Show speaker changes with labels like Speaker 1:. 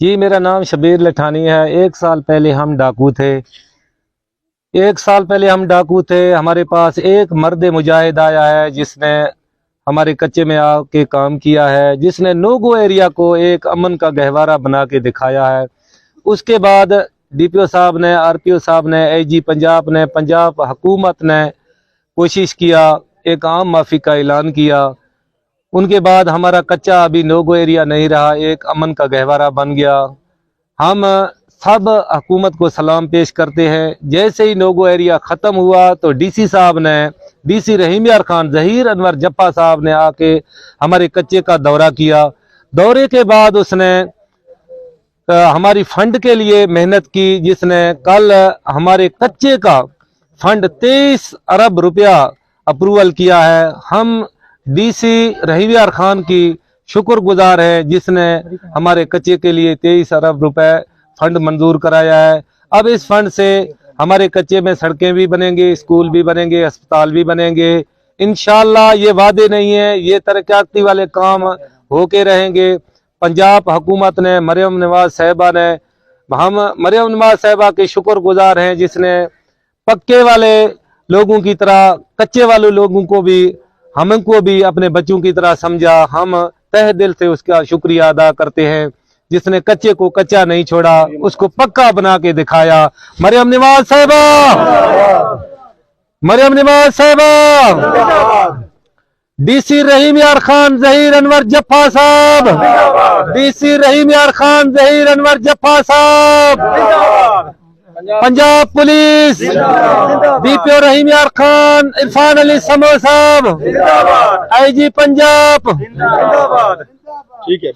Speaker 1: जी, मेरा नाम शबीर लठानी है। 1 साल पहले हम डाकू थे। 1 साल पहले हम डाकू थे। हमारे पास एक मर्द मुजाहिद आया है जिसने हमारे कच्चे में आके काम किया है, जिसने नोगो एरिया को एक अमन का गहवारा बना के दिखाया है। उसके बाद डीपीओ साहब ने, आरपीओ साहब ने, आईजी पंजाब ने, पंजाब हुकूमत ने कोशिश किया, एक आम माफी का ऐलान किया। उनके बाद हमारा कच्चा अभी नोगो एरिया नहीं रहा, एक अमन का गहवारा बन गया। हम सब हुकूमत को सलाम पेश करते हैं। जैसे ही नोगो एरिया ख़त्म हुआ तो डीसी साहब ने, डीसी रहीम यार खान, जहीर अनवर जप्पा साहब ने आके हमारे कच्चे का दौरा किया। दौरे के बाद उसने हमारी फंड के लिए मेहनत की, जिसने कल हमारे कच्चे का फंड 23 अरब रुपया अप्रूवल किया है। हम डीसी रहीम यार खान की शुक्रगुजार है जिसने हमारे कच्चे के लिए 23 अरब रुपए फंड मंजूर कराया है। अब इस फंड से हमारे कच्चे में सड़कें भी बनेंगे, स्कूल भी बनेंगे, अस्पताल भी बनेंगे। इंशाल्लाह ये वादे नहीं है, ये तरक्याती वाले काम होके रहेंगे। पंजाब हुकूमत ने, मरियम नवाज साहिबा ने, हम मरियम नवाज साहिबा के शुक्रगुजार हैं जिसने पक्के वाले लोगों की तरह कच्चे वाले लोगों को भी, हमको भी अपने बच्चों की तरह समझा। हम तहे दिल से उसका शुक्रिया अदा करते हैं जिसने कच्चे को कच्चा नहीं छोड़ा, उसको पक्का बना के दिखाया। मरियम नवाज साहिबा, मरियम नवाज साहिबा, डीसी रहीम यार खान, जहीर अनवर जप्पा साहब, डीसी रहीम यार खान, जहीर अनवर जप्पा साहब, पंजाब पुलिस, डीपीओ रहीम यार खान, इरफान अली समो साहब, आईजी पंजाब।
Speaker 2: ठीक है।